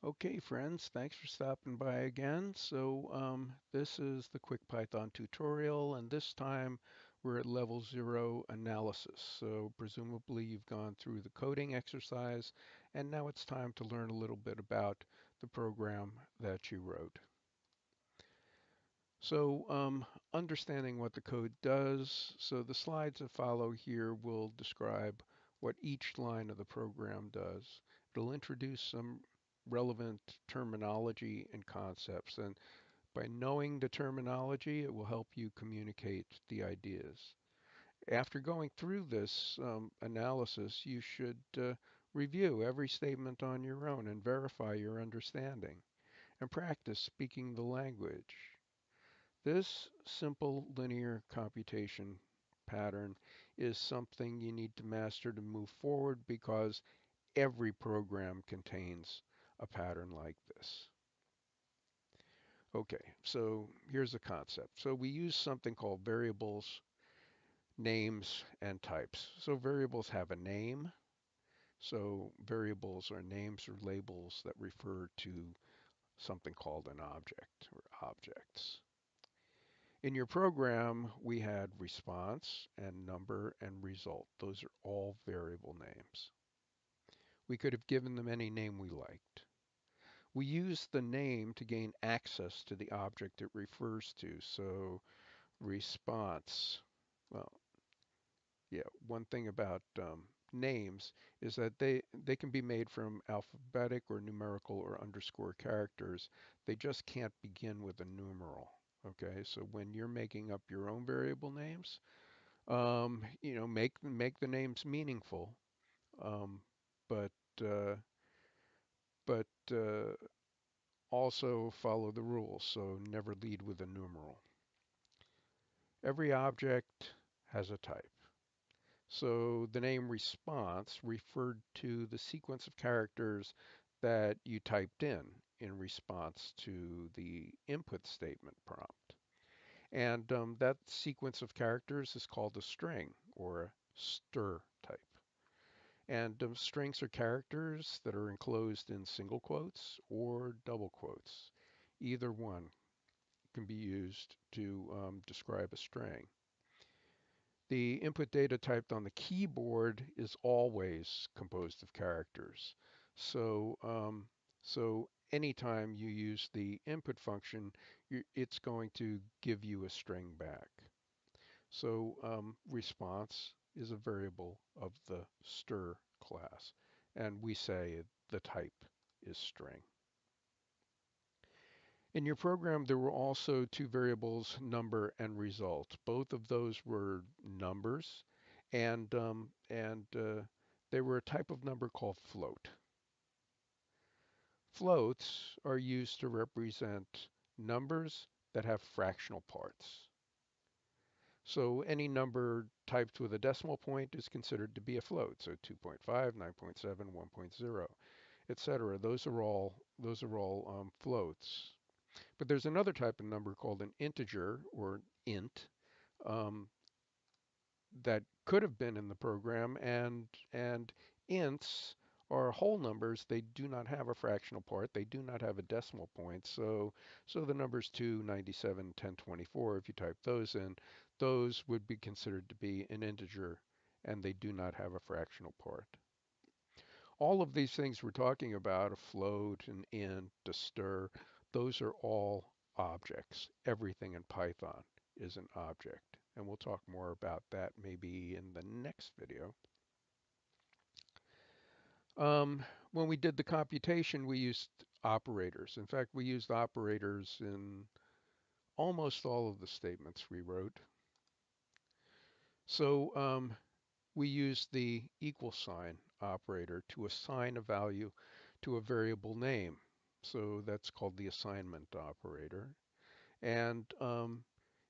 Okay, friends, thanks for stopping by again. This is the Quick Python tutorial, and this time we're at level 0 analysis. So presumably you've gone through the coding exercise, and now it's time to learn a little bit about the program that you wrote. Understanding what the code does. So the slides that follow here will describe what each line of the program does. It'll introduce some relevant terminology and concepts. And by knowing the terminology, it will help you communicate the ideas. After going through this analysis, you should review every statement on your own and verify your understanding and practice speaking the language. This simple linear computation pattern is something you need to master to move forward because every program contains a pattern like this. Okay, so here's the concept. So we use something called variables, names, and types. So variables have a name. So variables are names or labels that refer to something called an object or objects. In your program, we had response and number and result. Those are all variable names. We could have given them any name we liked. We use the name to gain access to the object it refers to. So response, well, yeah, one thing about names is that they can be made from alphabetic or numerical or underscore characters. They just can't begin with a numeral. Okay, so when you're making up your own variable names, make the names meaningful, um, but uh, but also follow the rules. So never lead with a numeral. Every object has a type. So the name response referred to the sequence of characters that you typed in response to the input statement prompt. And that sequence of characters is called a string or a str type. And strings are characters that are enclosed in single quotes or double quotes. Either one can be used to describe a string. The input data typed on the keyboard is always composed of characters. So, so anytime you use the input function, it's going to give you a string back. So response is a variable of the str class, and we say the type is string. In your program, there were also two variables, number and result. Both of those were numbers, and they were a type of number called float. Floats are used to represent numbers that have fractional parts. So any number typed with a decimal point is considered to be a float. So 2.5, 9.7, 1.0, etc. Those are all floats. But there's another type of number called an integer or int um, that could have been in the program, and ints are whole numbers. They do not have a fractional part. They do not have a decimal point. So the numbers 2, 97, 1024, if you type those in, those would be considered to be an integer, and they do not have a fractional part. All of these things we're talking about, a float, an int, a stir, those are all objects. Everything in Python is an object. And we'll talk more about that maybe in the next video. When we did the computation, we used operators. In fact, we used operators in almost all of the statements we wrote. So we used the equal sign operator to assign a value to a variable name. So that's called the assignment operator. And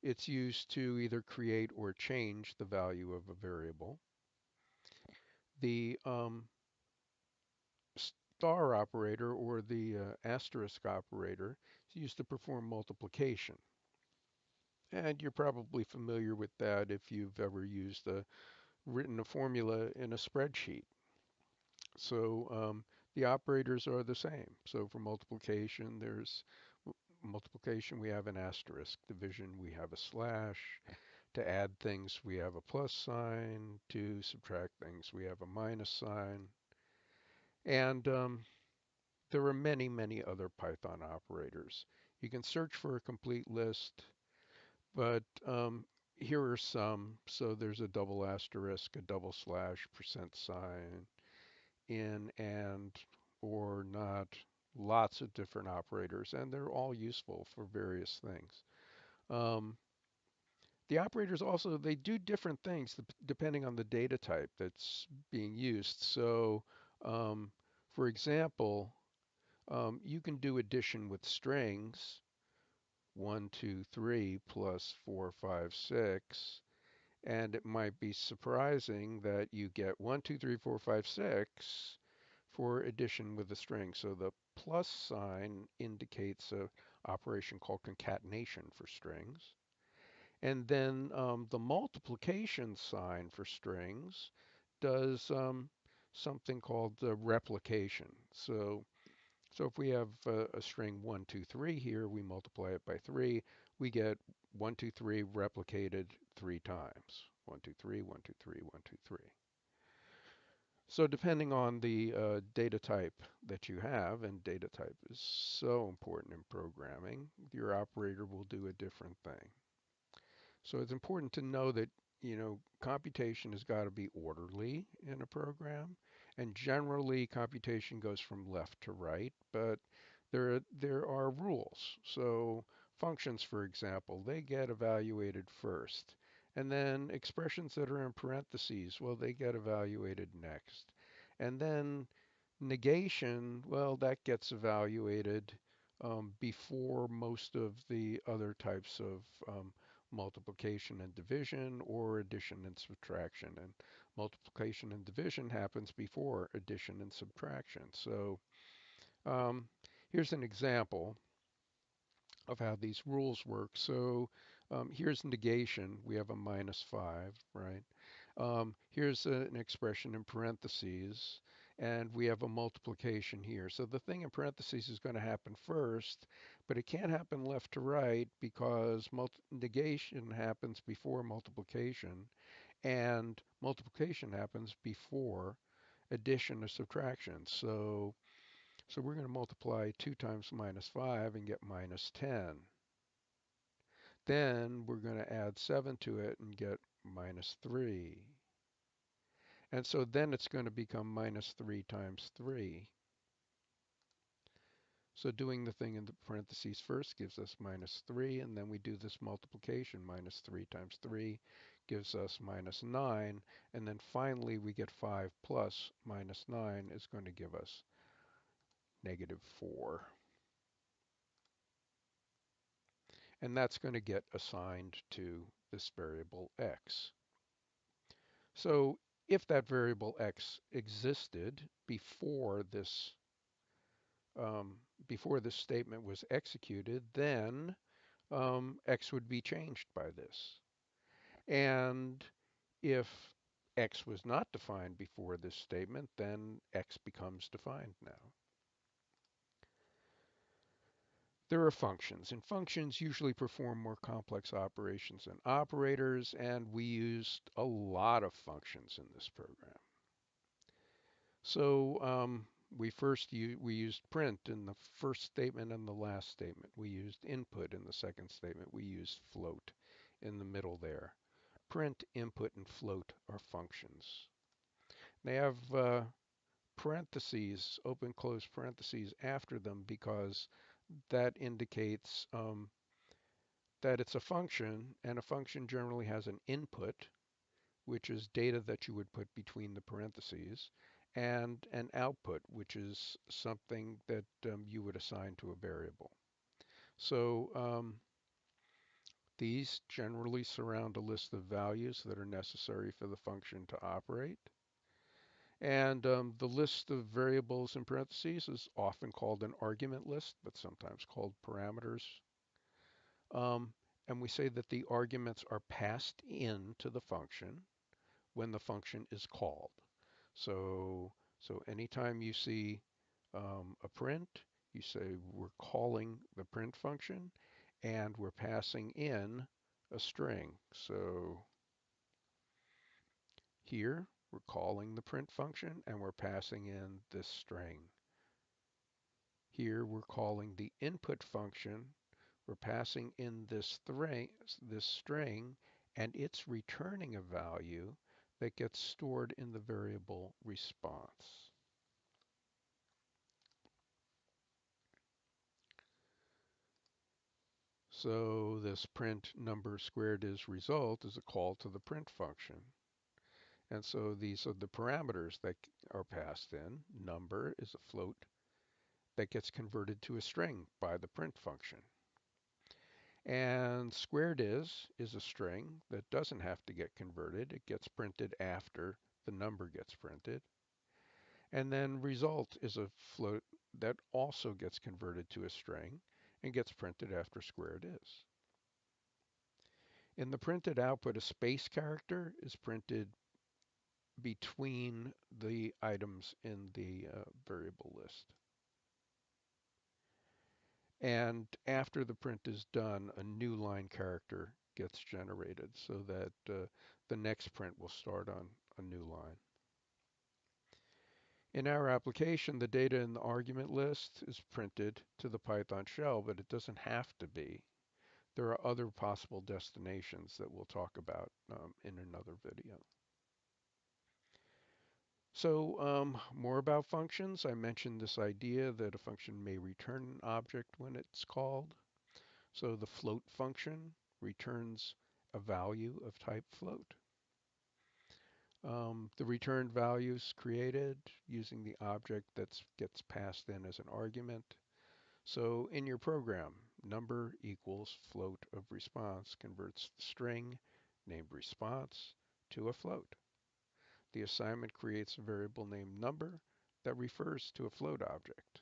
it's used to either create or change the value of a variable. The star operator or the asterisk operator is used to perform multiplication. And you're probably familiar with that if you've ever written a formula in a spreadsheet. So the operators are the same. So for multiplication, multiplication, we have an asterisk. Division, we have a slash. To add things, we have a plus sign. To subtract things, we have a minus sign. And there are many, many other Python operators. You can search for a complete list, but here are some. So there's a double asterisk, a double slash, percent sign, in, and, or, not, lots of different operators, and they're all useful for various things. Um, the operators also, they do different things depending on the data type that's being used. So, um, for example, you can do addition with strings, 1, 2, 3 plus 4, 5, 6, and it might be surprising that you get 1, 2, 3, 4, 5, 6 for addition with a string. So the plus sign indicates a operation called concatenation for strings. And then the multiplication sign for strings does something called the replication. So if we have a string 1, 2, 3 here, we multiply it by 3, we get 1, 2, 3 replicated 3 times. 1, 2, 3, 1, 2, 3, 1, 2, 3. So depending on the data type that you have, and data type is so important in programming, your operator will do a different thing. So it's important to know that, computation has got to be orderly in a program. And generally, computation goes from left to right, but there are rules. So functions, for example, they get evaluated first. And then expressions that are in parentheses, well, they get evaluated next. And then negation, well, that gets evaluated before most of the other types of multiplication and division, or addition and subtraction. And multiplication and division happens before addition and subtraction. So um, here's an example of how these rules work. So here's negation. We have a -5, right? Here's an expression in parentheses, and we have a multiplication here. So the thing in parentheses is going to happen first, but it can't happen left to right because negation happens before multiplication, and multiplication happens before addition or subtraction. So we're going to multiply 2 times -5 and get -10. Then we're going to add 7 to it and get -3. And so then it's going to become -3 times 3. So doing the thing in the parentheses first gives us -3, and then we do this multiplication. -3 times 3 gives us -9, and then finally we get 5 plus -9 is going to give us -4. And that's going to get assigned to this variable x. So if that variable x existed um, before this statement was executed, then x would be changed by this. And if x was not defined before this statement, then x becomes defined now. There are functions, and functions usually perform more complex operations than operators, and we used a lot of functions in this program. So we used print in the first statement and the last statement. We used input in the second statement. We used float in the middle there. Print, input, and float are functions. They have parentheses, open close parentheses after them, because that indicates that it's a function, and a function generally has an input, which is data that you would put between the parentheses, and an output, which is something that you would assign to a variable. So these generally surround a list of values that are necessary for the function to operate. And the list of variables in parentheses is often called an argument list, but sometimes called parameters. And we say that the arguments are passed into the function when the function is called. So anytime you see a print, you say we're calling the print function and we're passing in a string. So here we're calling the print function and we're passing in this string. Here we're calling the input function. We're passing in this string, and it's returning a value that gets stored in the variable response. So this print number squared is result is a call to the print function. And so these are the parameters that are passed in. Number is a float that gets converted to a string by the print function. And squared is a string that doesn't have to get converted. It gets printed after the number gets printed. And then result is a float that also gets converted to a string and gets printed after squared is. In the printed output, a space character is printed between the items in the variable list. And after the print is done, a new line character gets generated so that the next print will start on a new line. In our application, the data in the argument list is printed to the Python shell, but it doesn't have to be. There are other possible destinations that we'll talk about in another video. So more about functions. I mentioned this idea that a function may return an object when it's called. So the float function returns a value of type float. The returned value is created using the object that gets passed in as an argument. So in your program, number equals float of response converts the string named response to a float. The assignment creates a variable named number that refers to a float object.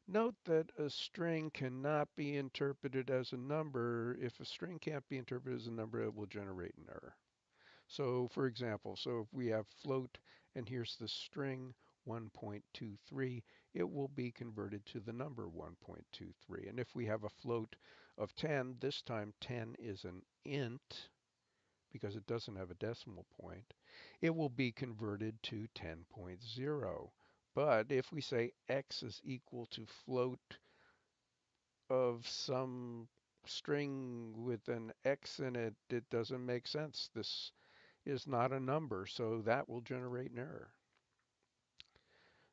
Note that a string cannot be interpreted as a number. If a string can't be interpreted as a number, it will generate an error. So for example, so if we have float and here's the string 1.23, it will be converted to the number 1.23. And if we have a float of 10, this time 10 is an int because it doesn't have a decimal point. It will be converted to 10.0. But if we say x is equal to float of some string with an x in it, it doesn't make sense. This is not a number, so that will generate an error.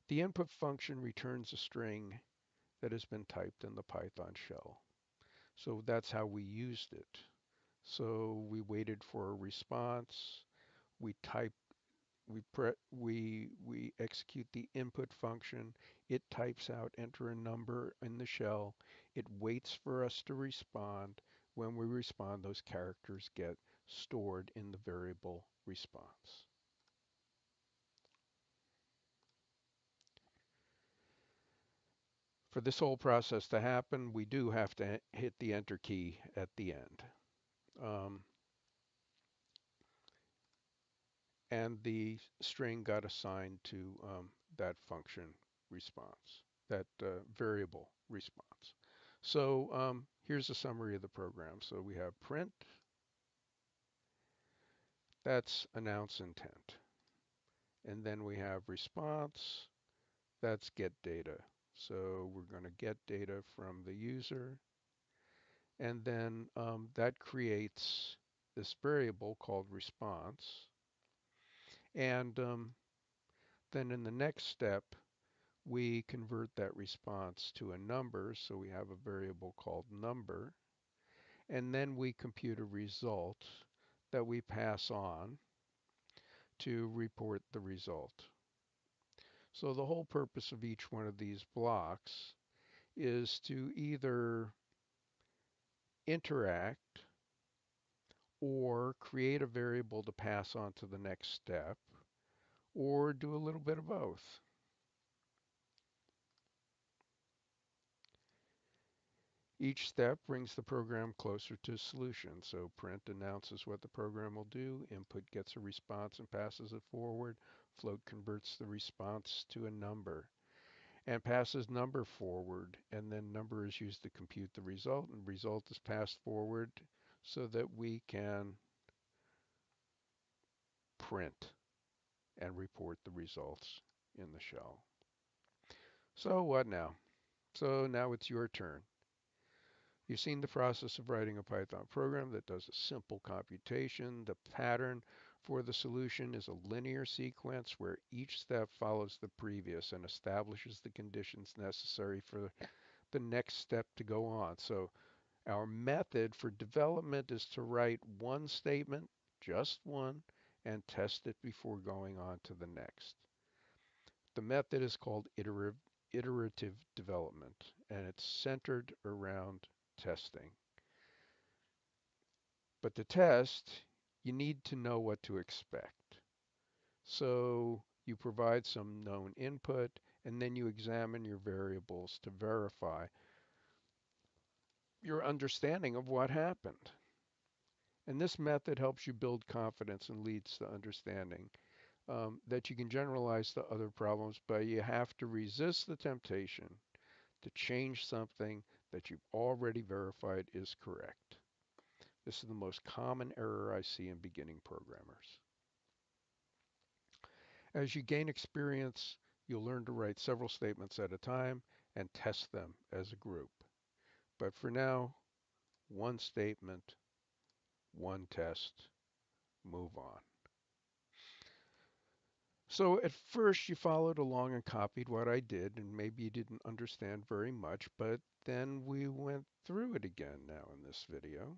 The input function returns a string that has been typed in the Python shell. So that's how we used it. So we waited for a response. We type, we execute the input function. It types out, enter a number in the shell. It waits for us to respond. When we respond, those characters get stored in the variable response. For this whole process to happen, we do have to hit the enter key at the end. And the string got assigned to that function response, that variable response. So here's a summary of the program. So we have print, that's announce intent. And then we have response, that's get data. So we're going to get data from the user. And then that creates this variable called response. And then in the next step, we convert that response to a number. So we have a variable called number. And then we compute a result that we pass on to report the result. So the whole purpose of each one of these blocks is to either interact or create a variable to pass on to the next step, or do a little bit of both. Each step brings the program closer to solution. So print announces what the program will do, input gets a response and passes it forward, Float converts the response to a number and passes number forward, and then number is used to compute the result, and result is passed forward so that we can print and report the results in the shell. So what now? So now it's your turn. You've seen the process of writing a Python program that does a simple computation. The pattern for the solution is a linear sequence where each step follows the previous and establishes the conditions necessary for the next step to go on. So our method for development is to write one statement, just one, and test it before going on to the next. The method is called iterative development, and it's centered around testing. But to test, you need to know what to expect. So you provide some known input, and then you examine your variables to verify your understanding of what happened. And this method helps you build confidence and leads to understanding that you can generalize to other problems, but you have to resist the temptation to change something that you've already verified is correct. This is the most common error I see in beginning programmers. As you gain experience, you'll learn to write several statements at a time and test them as a group. But for now, one statement, one test, move on. So at first you followed along and copied what I did, and maybe you didn't understand very much, but then we went through it again now in this video.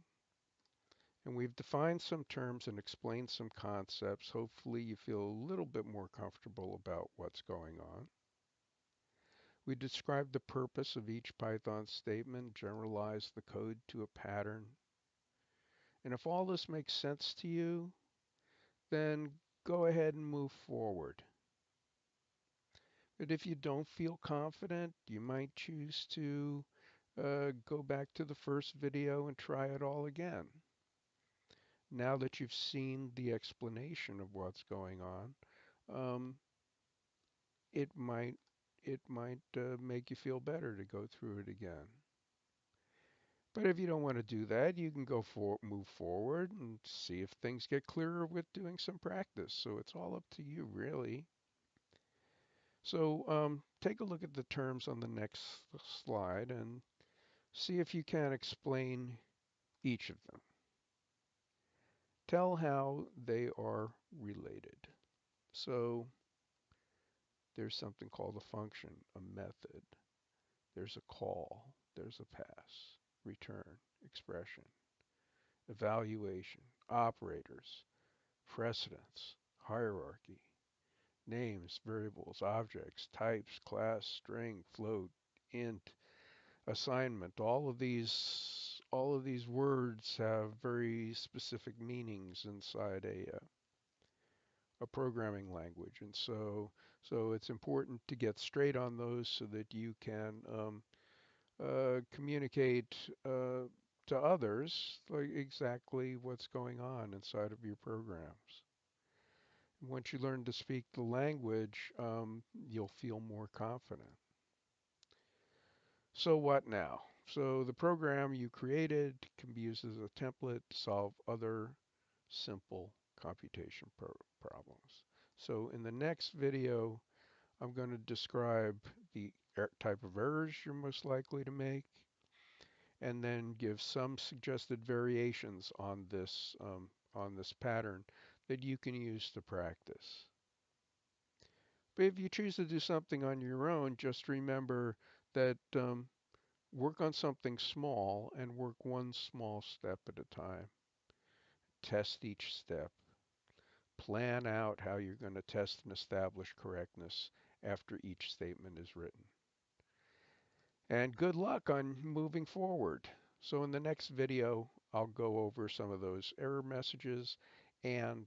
And we've defined some terms and explained some concepts. Hopefully you feel a little bit more comfortable about what's going on. We described the purpose of each Python statement, generalized the code to a pattern. And if all this makes sense to you, then go ahead and move forward. But if you don't feel confident, you might choose to go back to the first video and try it all again. Now that you've seen the explanation of what's going on, um, it might make you feel better to go through it again. But if you don't want to do that, you can move forward and see if things get clearer with doing some practice. So it's all up to you, really. So take a look at the terms on the next slide and see if you can explain each of them. Tell how they are related. So there's something called a function, a method. There's a call, there's a pass, return, expression, evaluation, operators, precedence, hierarchy, names, variables, objects, types, class, string, float, int, assignment. All of these words have very specific meanings inside a programming language, and so it's important to get straight on those so that you can communicate to others like exactly what's going on inside of your programs. Once you learn to speak the language, you'll feel more confident. So what now? So the program you created can be used as a template to solve other simple computation problems. So in the next video, I'm going to describe the type of errors you're most likely to make, and then give some suggested variations on this pattern that you can use to practice. But if you choose to do something on your own, just remember that work on something small and work one small step at a time. Test each step. Plan out how you're going to test and establish correctness after each statement is written. And good luck on moving forward. So in the next video, I'll go over some of those error messages and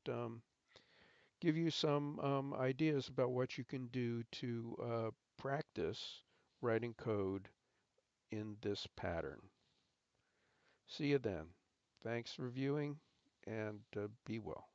give you some ideas about what you can do to practice writing code in this pattern. See you then. Thanks for viewing, and be well.